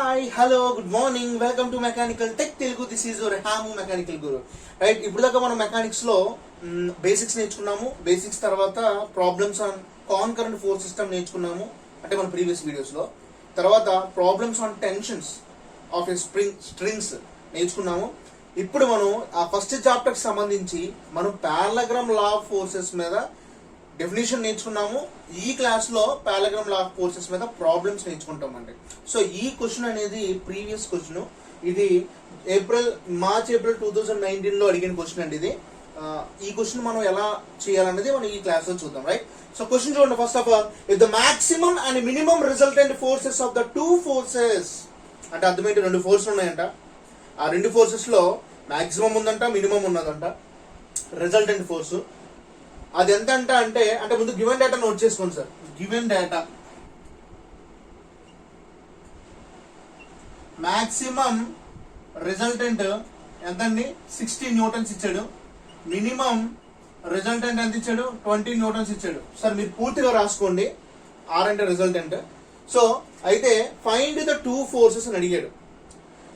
Hi hello good morning welcome to mechanical tech Telugu. This is your హ్యాము mechanical guru. Right, ఇప్పుడు దాకా మనం mechanics లో బేసిక్స్ నేర్చుకున్నాము. బేసిక్స్ తర్వాత problems on concurrent force system నేర్చుకున్నాము, అంటే మన ప్రీవియస్ వీడియోస్ లో. తర్వాత problems on tensions of a strings నేర్చుకున్నాము. ఇప్పుడు మనం ఆ ఫస్ట్ చాప్టర్ కి సంబంధించి మనం పారలగ్రామ్ లా ఆఫ్ ఫోర్సెస్ మీద డెఫినేషన్ నేర్చుకున్నాము. ఈ క్లాస్ లో పారలగ్రామ్ లా ఆఫ్ ఫోర్సెస్ మీద ప్రాబ్లమ్స్ నేర్చుకుంటామండి. సో ఈ క్వశ్చన్ అనేది ప్రీవియస్ క్వశ్చన్. ఇది మార్చ్ ఏప్రిల్ 2019 లో అడిగిన క్వశ్చన్ అండి. ఇది ఈ క్వశ్చన్ మనం ఎలా చేయాలనేది మనం ఈ క్లాస్ లో చూద్దాం. రైట్, సో క్వశ్చన్ చూడండి. First of all, if the maximum and minimum resultant forces of the two forces, అంటే అర్థమైతే రెండు ఫోర్సెస్ ఉన్నాయంట. ఆ రెండు ఫోర్సెస్ లో మాక్సిమం ఉందంట, మినిమం ఉన్నదంట. రిజల్టెంట్ ఫోర్స్ అది ఎంత అంట అంటే ముందు గివెన్ డేటా నోట్ చేసుకోండి sir. Given data maximum resultant ఎంత అండి? 60 న్యూటన్స్ ఇచ్చాడు. మినిమం రిజల్టెంట్ ఎంత ఇచ్చాడు? 20 న్యూటన్స్ ఇచ్చాడు. సార్ మీరు పూర్తిగా రాసుకోండి. ఆర్ అంటే రిజల్టెంట్. సో అయితే ఫైండ్ ద టూ ఫోర్సెస్ అని అడిగాడు.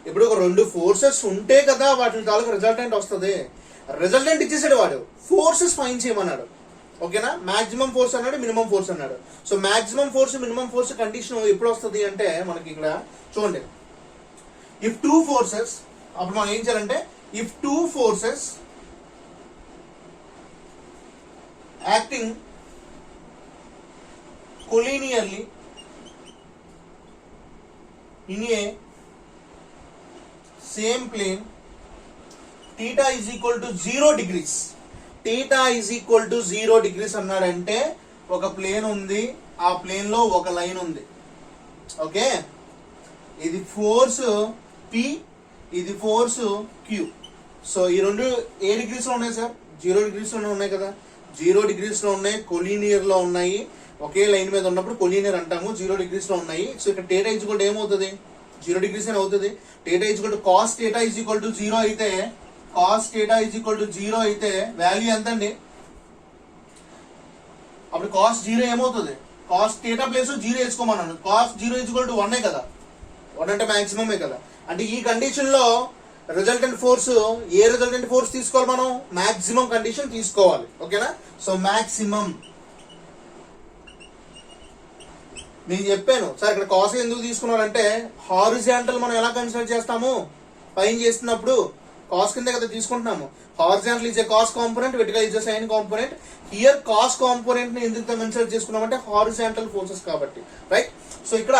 ఇప్పుడు ఒక రెండు ఫోర్సెస్ ఉంటే కదా వాటి తాలూకు రిజల్టెంట్ వస్తుంది. రిజల్టెంట్ ఇచ్చేసాడు వాడు, ఫోర్సెస్ ఫైండ్ చేయమన్నాడు. ఓకేనా? మాక్సిమం ఫోర్స్ అన్నాడు, మినిమం ఫోర్స్ అన్నాడు. So maximum force minimum force condition ఎప్పుడు వస్తుంది అంటే మనకి ఇక్కడ చూడండి, ఇఫ్ టూ ఫోర్సెస్, అప్పుడు మనం ఏం చేయాలంటే if two forces acting collinearly in a same plane, theta is equal to 0 degrees. theta is equal to 0 degrees అన్నాడంటే ఒక ప్లేన్ ఉంది, ఆ ప్లేన్ లో ఒక లైన్ ఉంది. ఓకే, ఇది ఫోర్స్ P, ఇది ఫోర్స్ Q. సో ఈ రెండు ఏ డిగ్రీస్ లో ఉన్నాయి సార్? 0 డిగ్రీస్ లో ఉన్నాయి కదా. 0 డిగ్రీస్ లో ఉన్నాయి, కొలీనియర్ లో ఉన్నాయి. ఒకే లైన్ మీద ఉన్నప్పుడు కొలీనియర్ అంటాము. 0 డిగ్రీస్ లో ఉన్నాయి. సో ఇక్కడ theta is equal to ఏమవుతుంది? 0 డిగ్రీస్ అని అవుతుంది. theta is equal to cos theta is equal to 0 అయితే, cos theta is equal to 0 అయితే వాల్యూ ఎంత అండి? అప్పుడు cos 0 ఏమవుతుంది? cos theta place 0 వేసుకోమన్నాను. cos 0 is equal to 1 కదా. 1 అంటే మాక్సిమమే కదా. అంటే ఈ కండిషన్ లో రిజల్టెంట్ ఫోర్స్, ఏ రిజల్టెంట్ ఫోర్స్ తీసుకోవాలి మనం? మాక్సిమం కండిషన్ తీసుకోవాలి. ఓకేనా? సో మాక్సిమం నేను చెప్పాను సార్. ఇక్కడ కాస్ ఎందుకు తీసుకున్నారంటే హారిజాంటల్ మనం ఎలా కన్సిడర్ చేస్తాము? పైన చేస్తున్నప్పుడు కాస్ కింద కదా తీసుకుంటున్నాము. Horizontal is a cos component, vertical is a sine component. Here cos component ని ఎందుకు కన్సిడర్ చేసుకున్నామంటే హారిజాంటల్ ఫోర్సెస్ కాబట్టి. రైట్, సో ఇక్కడ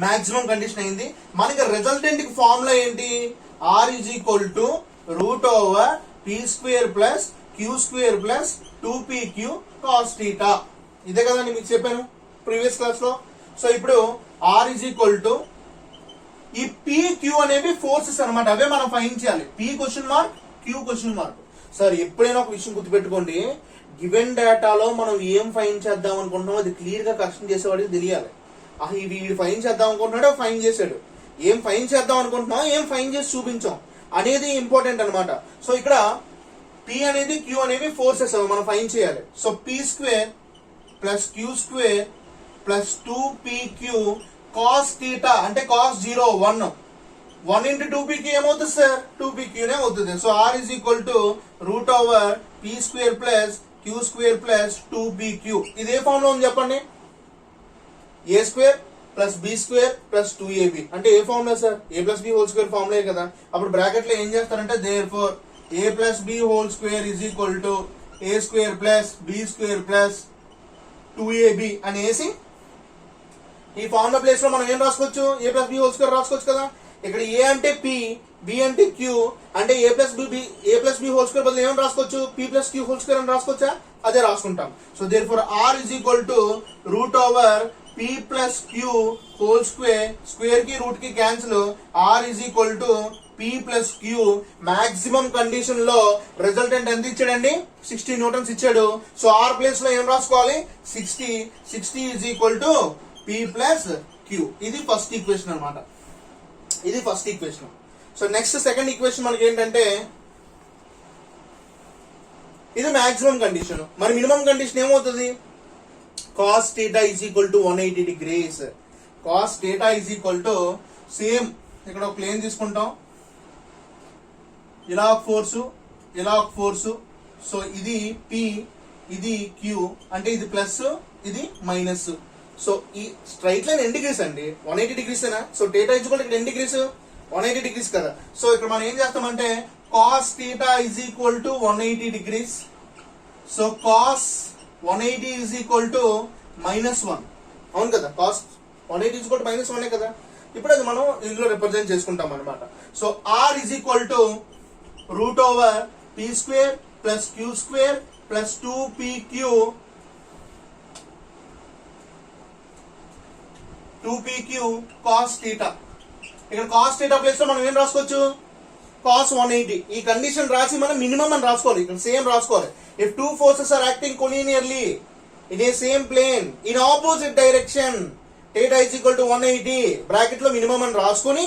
మాక్సిమం కండిషన్ అయింది. మనకి రిజల్టెంట్ కి ఫార్ములా ఏంటి? R is equal to root over P square plus Q square plus 2pq cos theta. ఇదే కదండి మీకు చెప్పాను ప్రీవియస్ క్లాస్ లో. సో ఇప్పుడు ఆర్ ఈజ్ ఈక్వల్ టు ఈ పీ క్యూ అనేవి ఫోర్సెస్ అనమాట. అవే మనం ఫైండ్ చేయాలి. P question mark, Q question mark. Sir ఎప్పుడైనా ఒక విషయం గుర్తుపెట్టుకోండి, గివెన్ డేటాలో మనం ఏం ఫైండ్ చేద్దాం అనుకుంటున్నామో అది క్లియర్ గా కరెక్షన్ చేసేవాడికి తెలియాలి. వీడు ఫైన్ చేద్దాం అనుకుంటున్నాడో ఫైన్ చేశాడు, ఏం ఫైన్ చేద్దాం అనుకుంటున్నాం, ఏం ఫైన్ చేసి చూపించాం అనేది ఇంపార్టెంట్ అనమాట. సో ఇక్కడ పి అనేది క్యూ అనేవి ఫోర్సెస్ మనం ఫైన్ చేయాలి. So P square plus Q square plus 2pq cos theta అంటే కాస్ 0 1 ఇంటూ 2pq ఏమవుతుంది సార్? 2pq నే అవుతుంది. So R is equal to root over P square plus Q square plus 2pq. ఇది ఏ form లో ఉంది చెప్పండి? A square plus B square plus 2ab అంటే ఏ formula sir? A plus B whole square formula కదా. అప్పుడు బ్రాకెట్ లో ఏం చేస్తారంటే therefore A plus B whole square is equal to A square plus B square plus 2ab అని వేసి ఈ ఫార్ములా ప్లేస్ లో మనం ఏం రాసుకోవచ్చు? ఏ ప్లస్ బి హోల్ స్క్వేర్ రాసుకోవచ్చు కదా. ఇక్కడ ఏ అంటే పి, బి అంటే క్యూ, అంటే A plus B whole square బదులు ఏమని రాసుకోవచ్చు? P plus Q whole square అని రాసుకోవచ్చా? అదే రాసుకుంటాం. So therefore R is equal to root over p plus Q whole square, square కి రూట్ కి cancel, R is equal to p plus Q. Maximum condition లో రిజల్టెంట్ ఎంత ఇచ్చాడండి? 60 Newton's ఇచ్చాడు. సో ఆర్ ప్లేస్ లో ఏం రాసుకోవాలి? 60 is equal to p plus Q. ఇది ఫస్ట్ ఈక్వేషన్ అనమాట. ఇది first equation. So next second equation మనకి ఏంటంటే ఇది మాక్సిమం కండిషన్. మరి మినిమం కండిషన్ ఏమవుతుంది? cos theta is equal to 180 degrees. cos theta is equal to same ఇక్కడ ఒక ప్లేన్ తీసుకుంటాం, ఇలా ఒక ఫోర్సు, ఇలా ఒక ఫోర్సు. సో ఇది P, ఇది Q, అంటే ఇది ప్లస్, ఇది మైనస్. సో ఈ స్ట్రైట్ లైన్ ఎన్ని డిగ్రీస్ అండి? 180 డిగ్రీస్ ఏనా? సో θ ఈక్వల్ ఇక్కడ ఎన్ని డిగ్రీస్? 180 డిగ్రీస్ కదా. సో ఇక్కడ మనం ఏం చేస్తామంటే cos θ is equal to 180 degrees. So cos 180 is equal to -1. అవును కదా, cos 180 ఈజ్ ఈక్వల్ టు -1 కదా. ఇప్పుడు అది మనం ఇందులో రిప్రజెంట్ చేసుకుంటాం అనమాట. So R is equal to √P² plus Q² plus 2PQ 2PQ cos θ. ఇక్కడ cos θ ప్లేస్ లో మనం ఏం రాసుకోవచ్చు? cos 180. ఈ కండిషన్ రాసి మనం మినిమం అని రాసుకోవాలి. ఇక్కడ సేమ్ రాసుకోవాలి. If two forces are acting collinearly in a same plane in opposite direction θ is equal to 180 bracket లో మినిమం అని రాసుకొని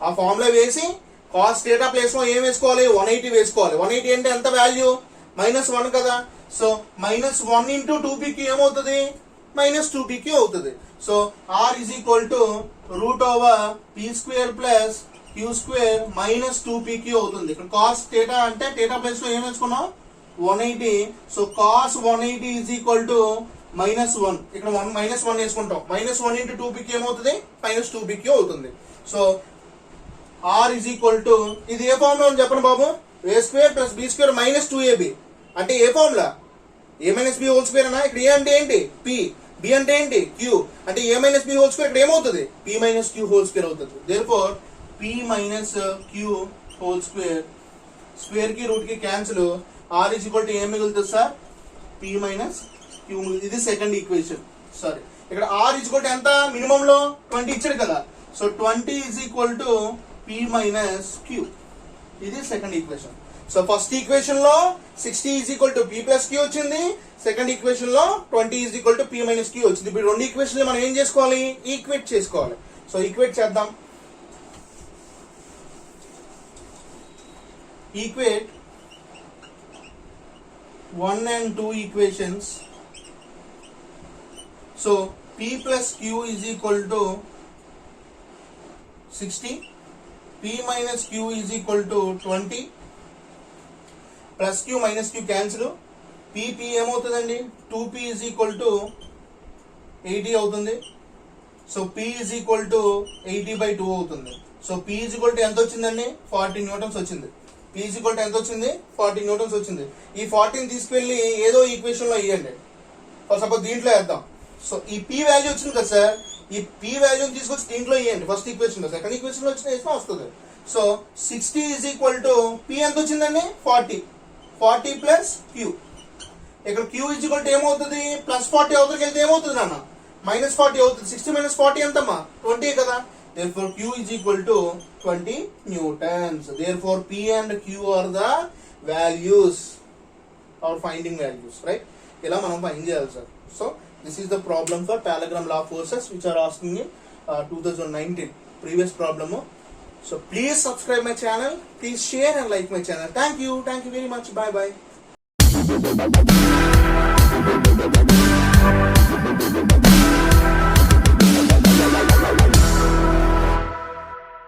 ఆ ఫార్ములా వేసి cos θ ప్లేస్ లో ఏం వేసుకోవాలి? 180 వేసుకోవాలి. 180 అంటే ఎంత వాల్యూ? -1 కదా. సో -1 ఇంటూ 2PQ ఏమవుతుంది? -2PQ అవుతుంది. So R is equal to √P² plus Q² minus 2PQ అవుతుంది. ఇక్కడ cos θ అంటే θ ప్లేస్ లో ఏం వేసుకున్నాం? 180. So cos 180 is equal to -1. ఇక్కడ -1 వేసుకుంటాం. -1 ఇంటూ 2PQ ఏమవుతుంది? -2PQ అవుతుంది. So R is equal to, ఇది ఏ ఫార్ములా అని చెప్పండి బాబు? A² plus B² minus 2AB అంటే ఏ formula? A minus B whole square అనా? ఇక్కడ A అంటే ఏంటి? P, B అంటే ఏంటి? Q, అంటే A minus B whole square ఇక్కడ ఏమవుతుంది? P minus Q whole square అవుతుంది. Therefore P minus Q whole square, square కి రూట్ కి cancel. R is equal to ఏం మిగులుతుంది సార్? P minus Q. ఇది సెకండ్ ఈక్వేషన్. సారీ, ఇక్కడ R ఈజ్ ఈక్వల్ టు ఎంత? మినిమం లో 20 ఇచ్చాడు కదా. So 20 is equal to P minus Q. ఇది second equation. So first equation లో 60 is equal to P plus Q వచ్చింది. సెకండ్ ఈక్వేషన్ లో 20 is equal to P minus Q వచ్చింది. ఇప్పుడు రెండు ఈక్వేషన్ మనం ఏం చేసుకోవాలి? ఈక్వేట్ చేసుకోవాలి. సో ఈక్వేట్ చేద్దాం. Equate 1 and 2 equations. So P plus Q is equal to 60, P minus Q is equal to 20, plus Q minus Q cancel. P ఏమవుతుందండి? 2P is equal to 80 అవుతుంది. So P is equal to 80/2 అవుతుంది. So P is equal to ఎంత వచ్చిందండి? 40 Newton's వచ్చింది. P is equal to ఎంత వచ్చింది? 40 Newton's వచ్చింది. ఈ 40ని తీసుకెళ్లి ఏదో ఈక్వేషన్ లో ఇవ్వండి. ఫర్ సపోజ్ దీంట్లో వేద్దాం. సో ఈ P వాల్యూ వచ్చింది కదా సార్, ఈ P వాల్యూని తీసుకొచ్చి దీంట్లో ఇవ్వండి. ఫస్ట్ ఈక్వేషన్ లో, సెకండ్ ఈక్వేషన్ లో వచ్చిన వేసినా వస్తుంది. So 60 is equal to P ఎంత వచ్చిందండి? 40 ప్లస్ Q. ఇక్కడ Q ఈజ్ ఈక్వల్ టు ఏమవుతుంది? ప్లస్ 40 అవతలకి వెళ్తే ఏమవుతుంది నాన్న? -40 అవుతుంది. 60 మైనస్ 40 ఎంతమ్మా? 20 కదా. Therefore Q is equal to 20 newtons. Therefore P and Q are the values or finding values, right? ఇలా మనం ఫైండ్ చేయాలి sir. So this is the problem for parallelogram law forces which are asking in 2019 previous problem. So please subscribe my channel, please share and like my channel. Thank you very much. Bye bye.